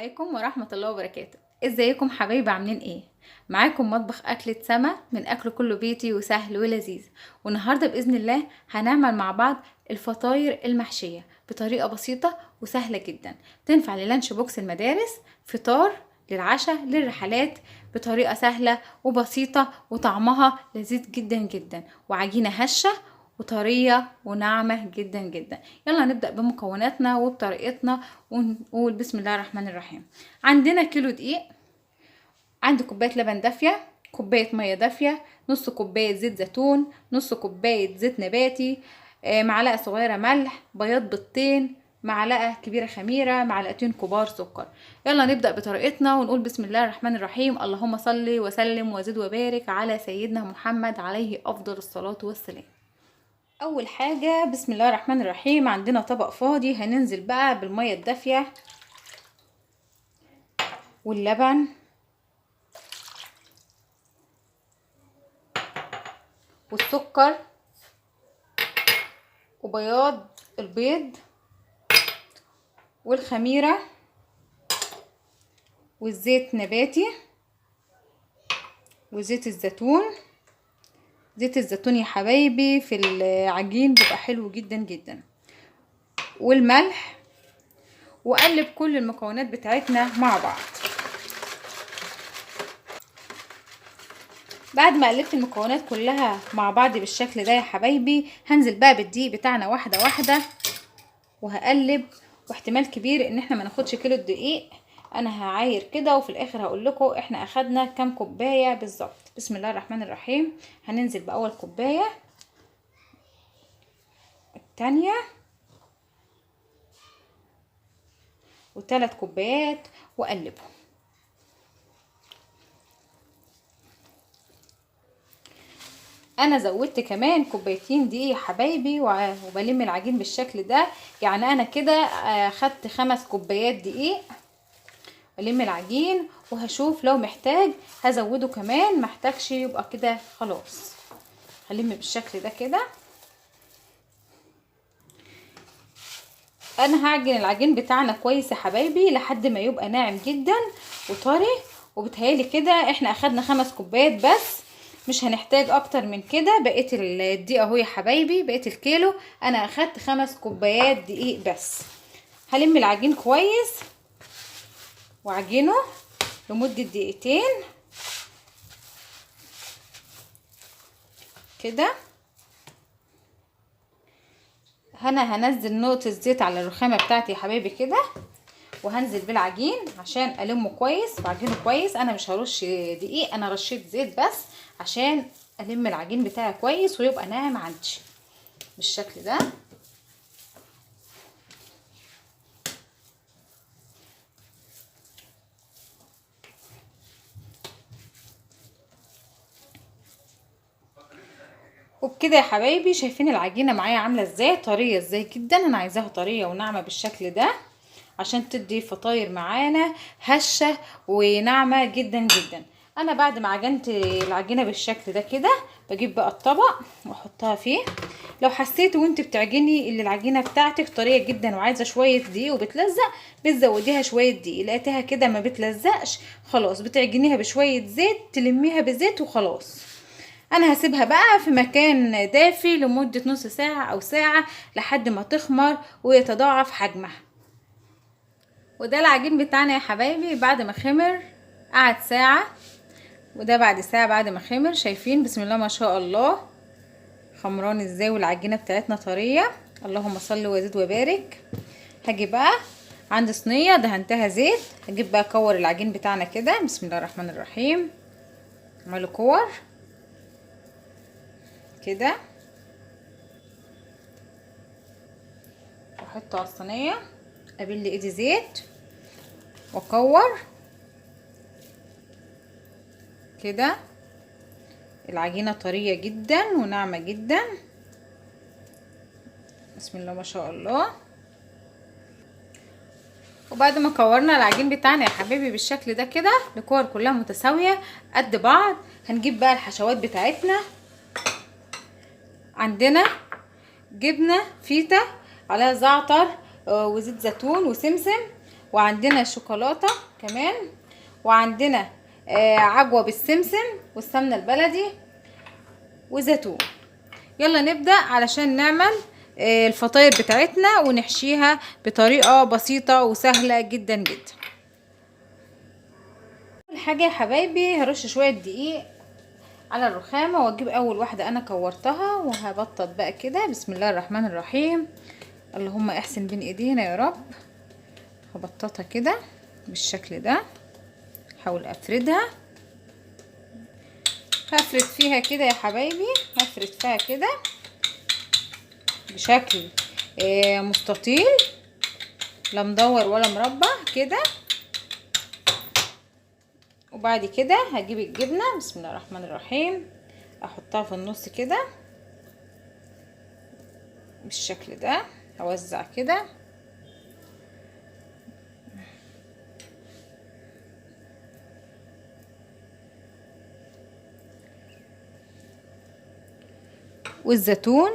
عليكم ورحمة الله وبركاته. ازيكم حبايبي، عاملين ايه؟ معاكم مطبخ اكلة سما من اكل كله بيتي وسهل ولذيذ. والنهاردة باذن الله هنعمل مع بعض الفطاير المحشية بطريقة بسيطة وسهلة جدا، تنفع للانش بوكس المدارس، فطار للعشاء للرحلات، بطريقة سهلة وبسيطة وطعمها لذيذ جدا جدا، وعجينة هشة وطرية وناعمة جدا جدا. يلا نبدأ بمكوناتنا وبطريقتنا ونقول بسم الله الرحمن الرحيم. عندنا كيلو دقيق، عندي كوباية لبن دافية، كوباية مية دافية، نص كوباية زيت زيتون، نص كوباية زيت نباتي، معلقة صغيرة ملح، بياض بيضتين، معلقة كبيرة خميرة، معلقتين كبار سكر. يلا نبدأ بطريقتنا ونقول بسم الله الرحمن الرحيم. اللهم صل وسلم وزد وبارك على سيدنا محمد عليه أفضل الصلاة والسلام. اول حاجة بسم الله الرحمن الرحيم، عندنا طبق فاضي هننزل بقى بالمية الدافية واللبن والسكر وبياض البيض والخميرة والزيت نباتي وزيت الزيتون. زيت الزيتون يا حبايبي في العجين بيبقى حلو جدا جدا، والملح، وقلب كل المكونات بتاعتنا مع بعض. بعد ما قلبت المكونات كلها مع بعض بالشكل ده يا حبايبي، هنزل بقى بالدقيق بتاعنا واحده واحده وهقلب، واحتمال كبير ان احنا ما ناخدش كيلو الدقيق، انا هعاير كده وفي الاخر هقول لكم احنا اخدنا كام كوبايه بالظبط. بسم الله الرحمن الرحيم، هننزل باول كوبايه، الثانيه، وثلاث كوبايات، واقلبهم. انا زودت كمان كوبايتين دقيق يا حبايبي وبلم العجين بالشكل ده، يعني انا كده خدت 5 كوبايات دقيق. بلم العجين وهشوف لو محتاج هزوده كمان، محتاجش يبقى كده خلاص. هلم بالشكل ده كده. انا هعجن العجين بتاعنا كويس يا حبايبي لحد ما يبقى ناعم جدا وطري، وبتهيالي كده احنا اخدنا 5 كوبايات بس، مش هنحتاج اكتر من كده. بقيت الدقيق اهو يا حبايبي، بقيت الكيلو انا اخدت 5 كوبايات دقيق بس. هلم العجين كويس وعجنه لمدة دقيقتين كده. انا هنزل نقطة زيت على الرخامة بتاعتي يا حبايبي كده، وهنزل بالعجين عشان المه كويس وعجينه كويس. انا مش هرش دقيق، انا رشيت زيت بس عشان الم العجين بتاعي كويس ويبقى ناعم عندي بالشكل ده. وبكده يا حبايبي شايفين العجينه معايا عامله ازاي، طريه ازاي جدا. انا عايزاها طريه وناعمه بالشكل ده عشان تدي فطاير معانا هشه وناعمه جدا جدا. انا بعد ما عجنت العجينه بالشكل ده كده بجيب بقى الطبق واحطها فيه. لو حسيتي وانت بتعجني ان العجينه بتاعتك طريه جدا وعايزه شويه دقيق وبتلزق، بتزوديها شويه دقيق. لقيتها كده ما بتلزقش، خلاص بتعجنيها بشويه زيت، تلميها بزيت وخلاص. انا هسيبها بقى في مكان دافي لمدة نص ساعة او ساعة لحد ما تخمر ويتضاعف حجمها. وده العجين بتاعنا يا حبايبي بعد ما خمر، قعد ساعة، وده بعد ساعة بعد ما خمر. شايفين بسم الله ما شاء الله خمران ازاي، والعجينة بتاعتنا طرية. اللهم صل وزد وبارك. هاجي بقى عند صينية دهنتها زيت، هجيب بقى كور العجين بتاعنا كده. بسم الله الرحمن الرحيم، اعملوا كور كده واحطه على الصينيه، ابل ايدي زيت واكور كده. العجينه طريه جدا وناعمه جدا، بسم الله ما شاء الله. وبعد ما كورنا العجين بتاعنا يا حبيبي بالشكل ده كده، الكور كلها متساويه قد بعض، هنجيب بقى الحشوات بتاعتنا. عندنا جبنه فيتا عليها زعتر وزيت زيتون وسمسم، وعندنا شوكولاتة كمان، وعندنا عجوة بالسمسم والسمنة البلدي وزيتون. يلا نبدأ علشان نعمل الفطاير بتاعتنا ونحشيها بطريقة بسيطة وسهلة جدا جدا. اول حاجة يا حبايبي هرش شوية دقيق على الرخامة، واجيب اول واحدة انا كورتها وهبطط بقى كده. بسم الله الرحمن الرحيم، اللهم احسن بين ايدينا يا رب. هبططها كده بالشكل ده، احاول افردها. هفرد فيها كده يا حبايبي، هفرد فيها كده بشكل مستطيل، لا مدور ولا مربع كده. وبعد كده هجيب الجبنة، بسم الله الرحمن الرحيم، احطها في النص كده بالشكل ده، اوزع كده. والزيتون،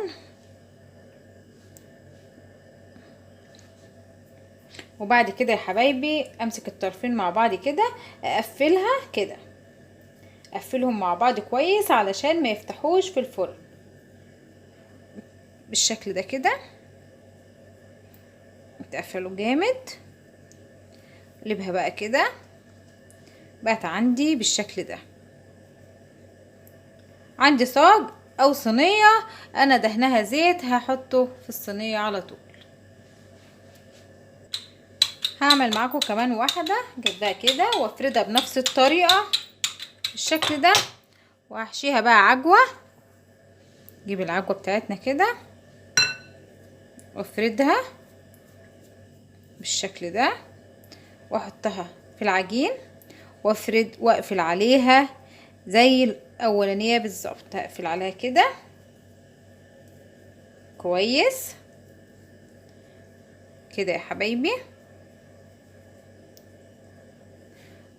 وبعد كده يا حبايبي امسك الطرفين مع بعض كده، اقفلها كده، اقفلهم مع بعض كويس علشان ما يفتحوش في الفرن بالشكل ده كده. تقفلوا جامد. اقلبها بقى كده، بقت عندي بالشكل ده. عندي صاج او صينية انا دهنها زيت، هحطه في الصينية على طول. هعمل معاكم كمان واحدة جنبها كده وافردها بنفس الطريقة بالشكل ده، وهحشيها بقى عجوة. اجيب العجوة بتاعتنا كده وافردها بالشكل ده، واحطها في العجين وافرد واقفل عليها زي الاولانية بالظبط. هقفل عليها كده كويس كده يا حبايبي،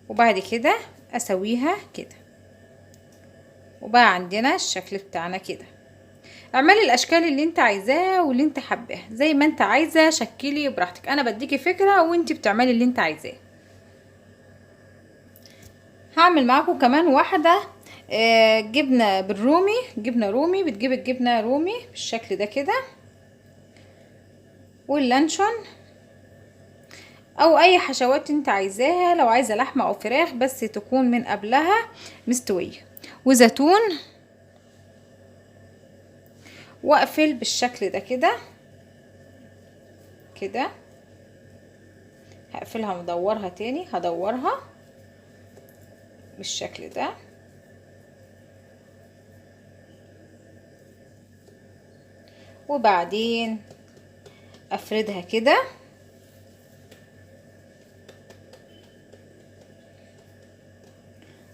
وبعد كده اسويها كده، وبقى عندنا الشكل بتاعنا كده. اعملي الاشكال اللي انت عايزاها واللي انت حباها زي ما انت عايزه، شكلي براحتك، انا بديكي فكره وانت بتعملي اللي انت عايزاه. هعمل معاكم كمان واحده جبنه بالرومي، جبنه رومي. بتجيب الجبنه رومي بالشكل ده كده، واللانشون او اي حشوات انت عايزاها، لو عايزه لحمه او فراخ بس تكون من قبلها مستويه، وزيتون. واقفل بالشكل ده كده كده. هقفلها مدورها تاني، هدورها بالشكل ده، وبعدين افردها كده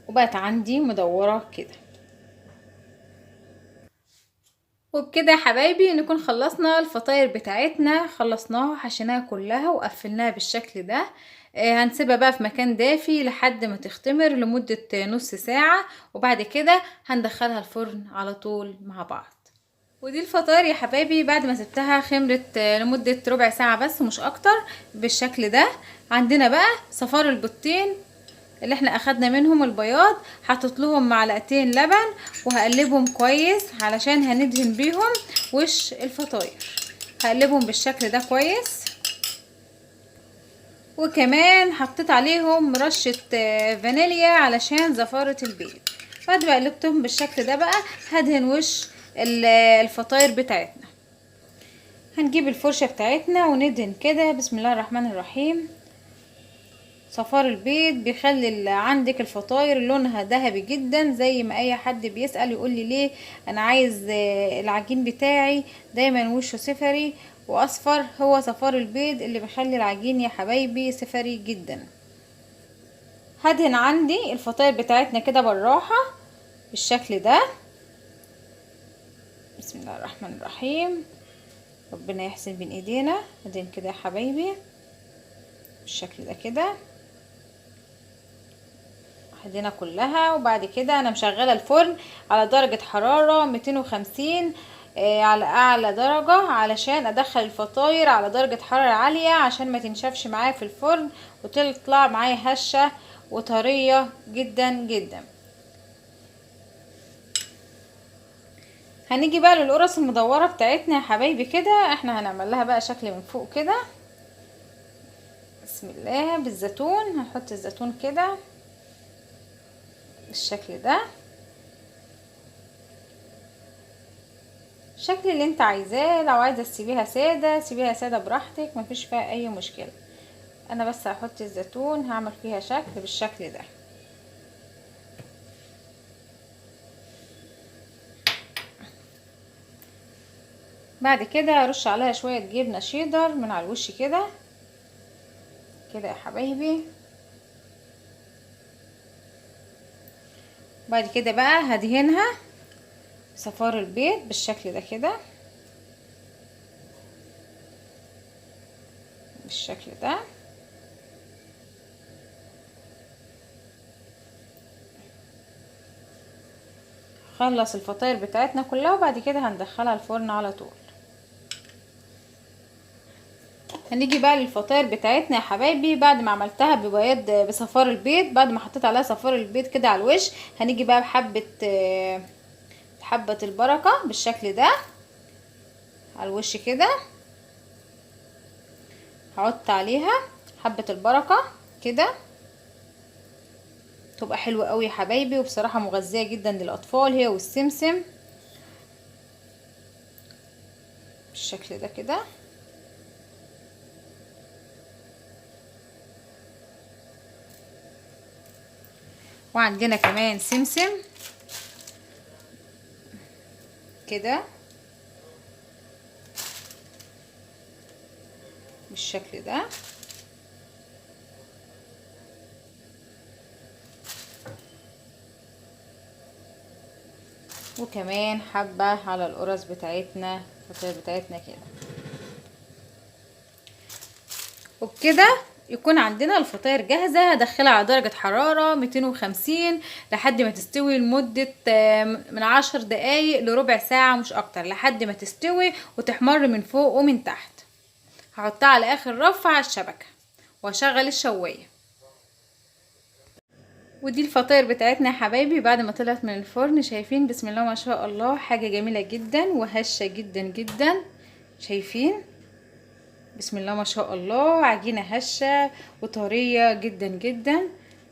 وبقت عندي مدورة كده. وبكده يا حبايبي نكون خلصنا الفطاير بتاعتنا، خلصناها حشيناها كلها وقفلناها بالشكل ده. هنسيبها بقى في مكان دافي لحد ما تختمر لمدة نص ساعة، وبعد كده هندخلها الفرن على طول مع بعض. ودي الفطاير يا حبايبي بعد ما سبتها خمرت لمدة ربع ساعة بس مش اكتر بالشكل ده. عندنا بقى صفار البيضتين اللي احنا اخدنا منهم البياض، حطيت لهم معلقتين لبن وهقلبهم كويس علشان هندهن بيهم وش الفطاير. هقلبهم بالشكل ده كويس، وكمان حطيت عليهم رشة فانيليا علشان زفارة البيض. بعد ما قلبتهم بالشكل ده بقى هدهن وش الفطاير بتاعتنا. هنجيب الفرشة بتاعتنا وندهن كده. بسم الله الرحمن الرحيم. صفار البيض بيخلي عندك الفطاير لونها ذهبي جدا، زي ما اي حد بيسأل يقول لي ليه انا عايز العجين بتاعي دايما وشه صفري واصفر. هو صفار البيض اللي بيخلي العجين يا حبايبي صفري جدا. هدهن عندي الفطاير بتاعتنا كده بالراحة بالشكل ده. بسم الله الرحمن الرحيم، ربنا يحسن بين ايدينا. هدهن كده يا حبايبي بالشكل ده كده، كلها. وبعد كده انا مشغله الفرن على درجه حراره 250 على اعلى درجة علشان ادخل الفطاير على درجة حرارة عالية عشان ما تنشفش معايا في الفرن وتطلع معايا هشة وطرية جدا جدا. هنيجي بقى للقرص المدورة بتاعتنا يا حبايبي كده، احنا هنعمل لها بقى شكل من فوق كده. بسم الله. بالزيتون هنحط الزيتون كده بالشكل ده، الشكل اللي انت عايزاه. لو عايزه تسيبيها ساده سيبيها ساده براحتك، مفيش فيها اي مشكله. انا بس هحط الزيتون هعمل فيها شكل بالشكل ده. بعد كده ارش عليها شويه جبنه شيدر من على الوش كده كده يا حبايبي. بعد كده بقى هدهنها صفار البيض بالشكل ده كده، بالشكل ده. خلص الفطاير بتاعتنا كلها وبعد كده هندخلها الفرن على طول. هنيجي بقى للفطاير بتاعتنا يا حبايبي. بعد ما عملتها ببياض بصفار البيض، بعد ما حطيت عليها صفار البيض كده على الوش، هنيجي بقى بحبة البركة بالشكل ده على الوش كده. هحط عليها حبة البركة كده، تبقى حلوة قوي يا حبايبي، وبصراحة مغذية جدا للأطفال هي والسمسم بالشكل ده كده. وعندنا كمان سمسم كده بالشكل ده. وكمان حبة على القرص بتاعتنا الفطاير بتاعتنا كده. وبكده يكون عندنا الفطاير جاهزة. هدخلها على درجة حرارة 250 لحد ما تستوي لمدة من 10 دقايق لربع ساعة مش اكتر، لحد ما تستوي وتحمر من فوق ومن تحت. هحطها على اخر رف على الشبكة واشغل الشواية. ودي الفطاير بتاعتنا يا حبايبي بعد ما طلعت من الفرن. شايفين بسم الله ما شاء الله، حاجة جميلة جدا وهشة جدا جدا. شايفين بسم الله ما شاء الله، عجينة هشة وطرية جدا جدا.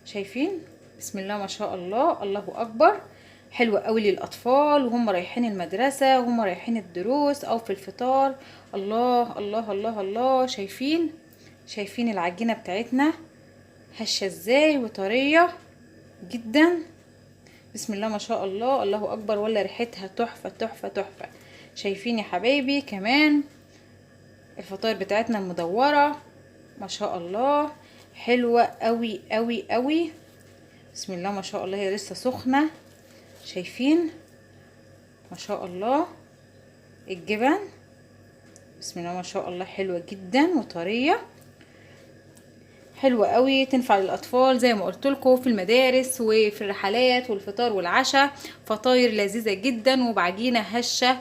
شايفين بسم الله ما شاء الله، الله اكبر. حلوة قوي للاطفال وهم رايحين المدرسة وهم رايحين الدروس او في الفطار. الله الله الله الله. شايفين العجينة بتاعتنا هشة ازاي وطرية جدا. بسم الله ما شاء الله، الله اكبر. ولا ريحتها تحفة تحفة تحفة. شايفين يا حبايبي كمان الفطاير بتاعتنا المدورة ما شاء الله حلوة قوي قوي قوي. بسم الله ما شاء الله، هي لسه سخنة. شايفين ما شاء الله الجبن بسم الله ما شاء الله حلوة جدا وطرية، حلوة قوي. تنفع للاطفال زي ما قلت لكم في المدارس وفي الرحلات والفطار والعشاء. فطاير لذيذة جدا وبعجينة هشة.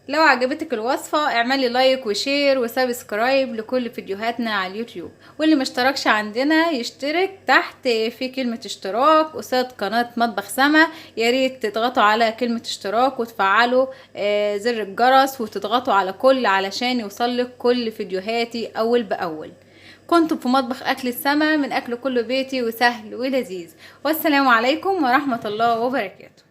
لو عجبتك الوصفة اعملي لايك وشير وسبسكرايب لكل فيديوهاتنا على اليوتيوب، واللي مشتركش عندنا يشترك تحت في كلمة اشتراك قصاد قناة مطبخ سما. ياريت تضغطوا على كلمة اشتراك وتفعلوا زر الجرس وتضغطوا على كل علشان يوصلك كل فيديوهاتي اول باول. كنتم في مطبخ اكل السما، من اكل كله بيتي وسهل ولذيذ. والسلام عليكم ورحمة الله وبركاته.